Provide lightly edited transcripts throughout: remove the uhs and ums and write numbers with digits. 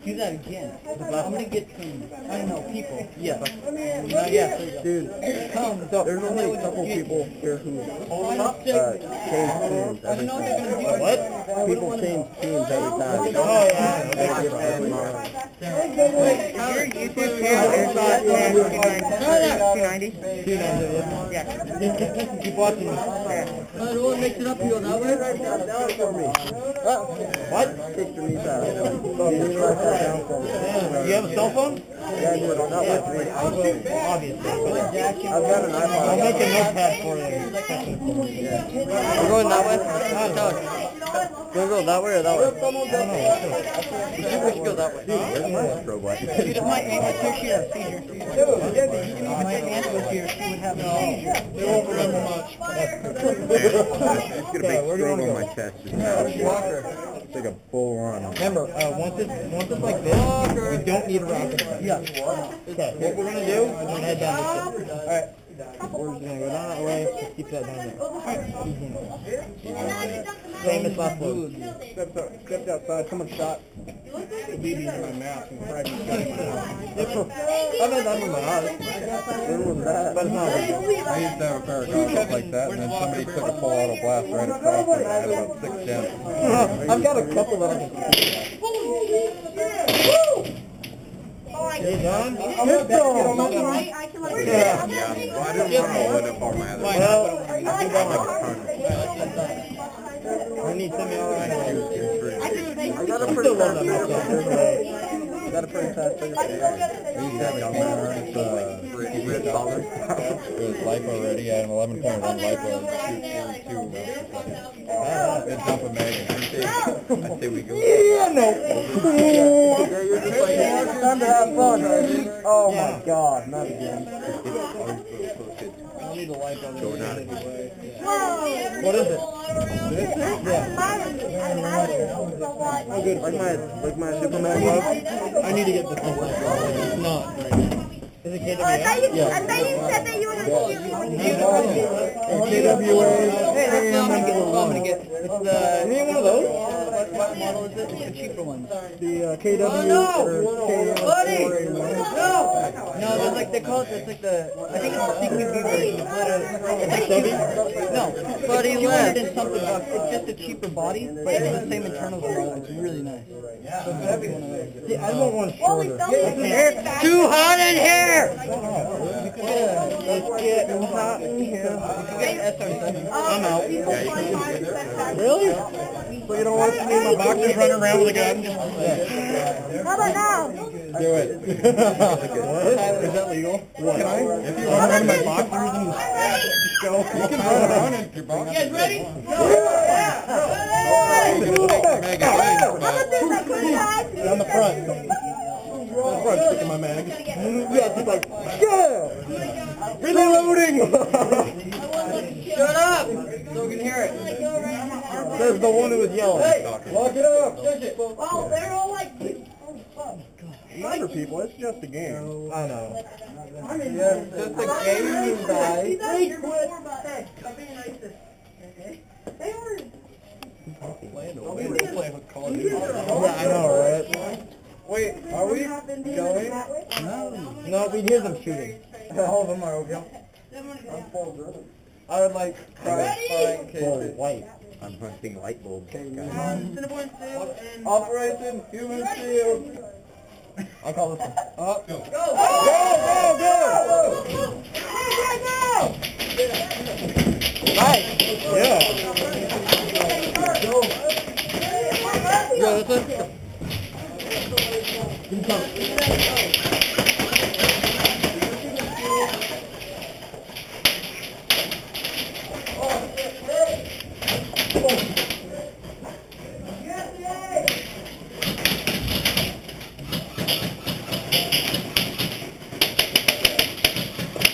Do that again. I'm gonna get some, I don't know, people. Yeah. Yeah. Dude, there's only a couple people here who change teams every time. What? People change teams every time. Oh, yeah. Your YouTube channel is not 290? 290, yeah. Keep watching. I don't want to mix it up here that way. Write that down for me. What? Take your knees out. You need to write that down for me. Do you have a cell phone? Yeah, I do. Not with me. Obviously. I've got an iPhone. I'll make a notepad for you. We're going that way? Do we go that way or that way? I don't know. We should go that way. Where's my strobe light? Dude, if my aunt was here, she'd have seizure. If my aunt was here, she would have a seizure. They won't remember much. It's got a big strobe on my chest. It's like a bull run. Remember, once it's like this, we don't need a rocket. Yeah. Okay, what we're going to do is we're going to head down this way. Alright. We're just going to go down that way. Just keep that down there. Famous last word. Stepped outside. Someone shot the BB in my mouth and cracked me. I've had that in my eyes. When was that? But it's not like I used to have a pair of goggles like that, and then somebody took a full auto blast right across it. I had about 6 gems. I've got a couple that I can see. Hey, John? I Yeah, well, I didn't want to hold it up on my other I need semi-auto. I got a pretty fast finger. Got a pretty fast finger. He's got down there, it's red dollar. It was lipo already, I had an 11.1 lipo, 242. Good jump of Megan. I say we go. Yeah, no. Yeah, you're just like, time to have fun, right? Oh my god, not again. I need a light on Going out. What is it? Oh good, like my Superman glove. I need to get this one. It's not right now. Is it KWA? I thought you said that you were KWA. Hey, that's what I'm gonna get. It's the... You need one of those? What model is it? It's the cheaper one. The KW or No, they're like, they call it, it's like the, I think it's the CQB version. It's like Chevy? No. Buddy $200 left. and something bucks. It's just a cheaper body, but it's the same internals and all. It's really nice. Yeah, I want one shorter. It's too hot in here! Let's get hot in here. I'm out. Really? So you don't want to see my boxers running around with a gun? How about now? Do it. What? Is that legal? What? Can I? If you run around in my boxers and just go. You can run around in your boxers. You guys ready? Down the front. On the front, sticking my mag. Yeah, just like, yeah! Reloading! Shut up! So we can hear it. There's the one who was yelling. Hey, lock it up! Oh, they're all like... Remember, people, it's just a game. I know. It's just a game, guys. They were... Yeah, I know, right? Wait, are we going? No, we hear them shooting. All of them are okay. I would like Full white. I'm hunting light bulbs. Operation Human Shield. I'll call this one. Up. Go! Go! Go! Nice. Yeah. Yeah, this one.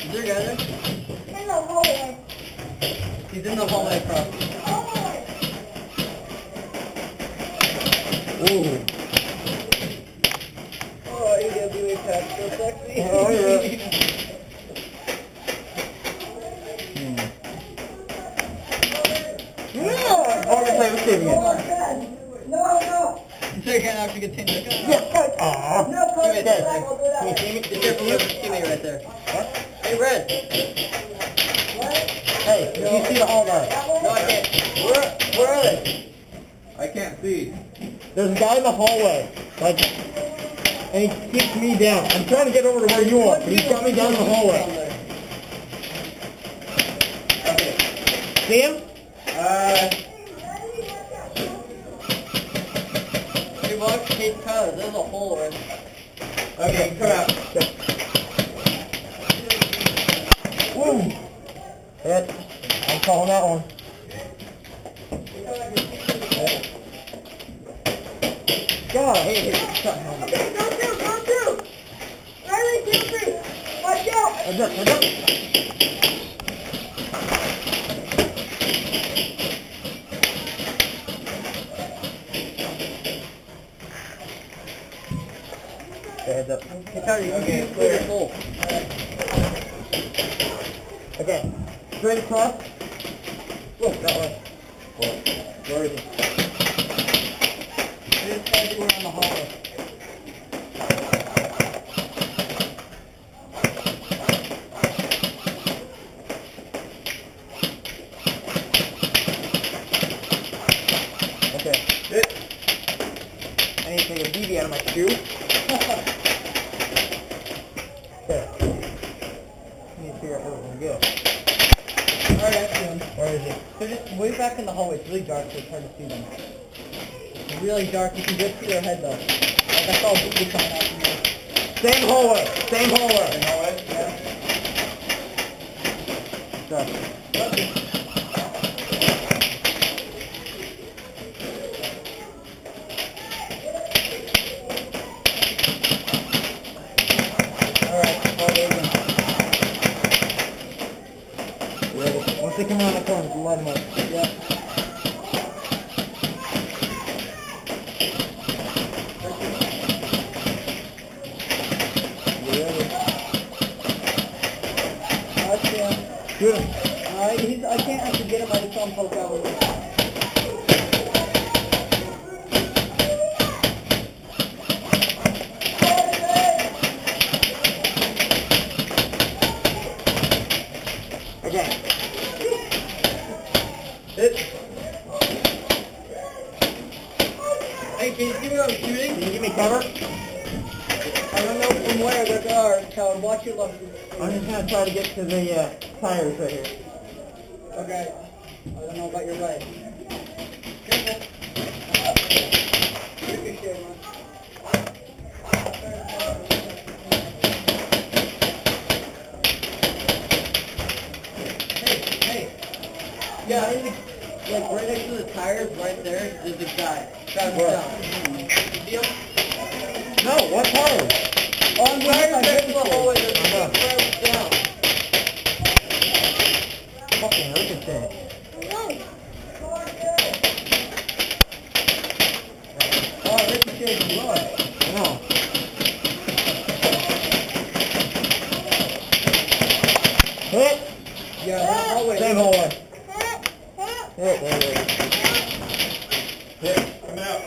Is there a guy there? In the hallway. He's in the hallway across. Ooh. Oh, AWA tech, so sexy. Oh, yeah. Yeah! Oh, let's play this game again. No. Take gonna have to continue. Yeah. Aw. No, coach, Give it. I will do that. Can you see me? It's your teammate right there. What? Hey, Red. Hey, you see the hall guy? No, I can't. Where are they? I can't see. There's a guy in the hallway, like, and he keeps me down. I'm trying to get over to where you are, but he's got me down in the hallway. See him? Hey, Mark, hey, Tyler, there's a hole right Okay, come out. Woo! Hit. I'm calling that one. God, hey, shut him. Okay, go through. Riley, 2, 3. Watch out. Heads up. Heads up. Hey, Tyler, you can clear the hole. Okay. Straight across. Whoa, that way. Where is he? Just try to go around the hallway. Okay. I need to take a BB out of my shoe. Okay. I need to figure out where we're going to go. Alright, I see him. Where is he? They're just way back in the hallway. It's really dark, so it's hard to see them. It's really dark. You can just see their head, though. Like, I saw a BB coming out from there. Same hallway. Same hallway. Yeah. Okay. Once they come around the corner, light them up. Yeah. Shoot him. I can't actually get him. I just saw him poke out with him. Okay. Hit. Hey, can you see where I'm shooting? Can you give me cover? I don't know from where they are, so watch your left. I'm just going to try to get to the tires right here. Okay. I don't know about your right. Careful. Ricochet, man. Hey. Yeah, like right next to the tires, right there, is a guy. Got him Where? down. You see him? No, what tires? On the tires next to the hallway, there's I know. a guy down. Fucking ricochet. Oh, Ricochet's blood. No. Hit. Yeah, that hallway. Same hallway. Hit, there it is. Hit. Come out.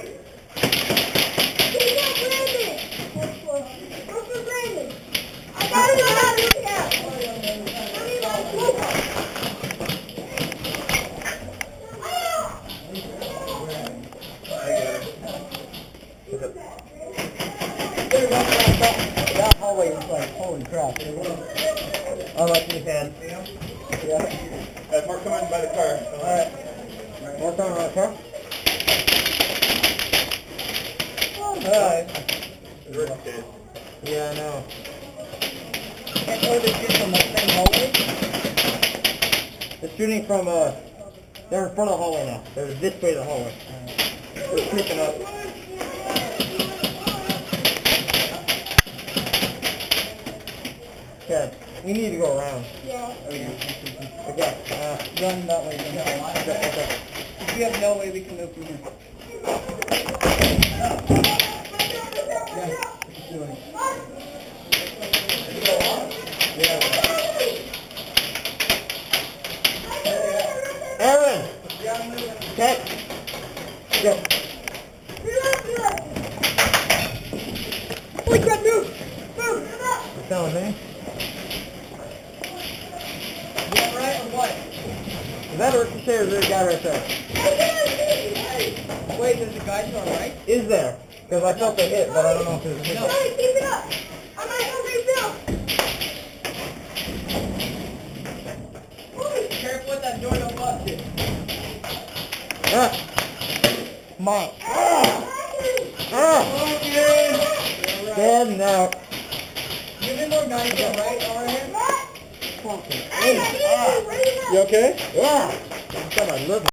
I got it. That hallway is like, holy crap. I'll let you can. Yeah. Mark, come in by the car. Alright. More coming on the car? Alright. Yeah, I know. Can't tell this shit from the same hallway? They're shooting from, they're in front of the hallway now. They're this way to the hallway. They're creeping up. Okay, we need to go around. Yeah. Okay, Run that way. okay. If you have no way, we can move from here. Yeah. Keep doing it. Aaron! Okay. Go. Holy crap, move! Move! Come up! You telling me? You alright or what? Is that a ricochet or is there a guy right there? Wait, there's a guy to our right? Is there? Because I felt the hit, but I don't know if there's a hit. No. Keep it up! I'm not gonna rebuild! Careful with that door, don't bust it. Ah! Mine. Dead and out. Give me more guys to the right, overhead. You okay? Yeah. Got my lip.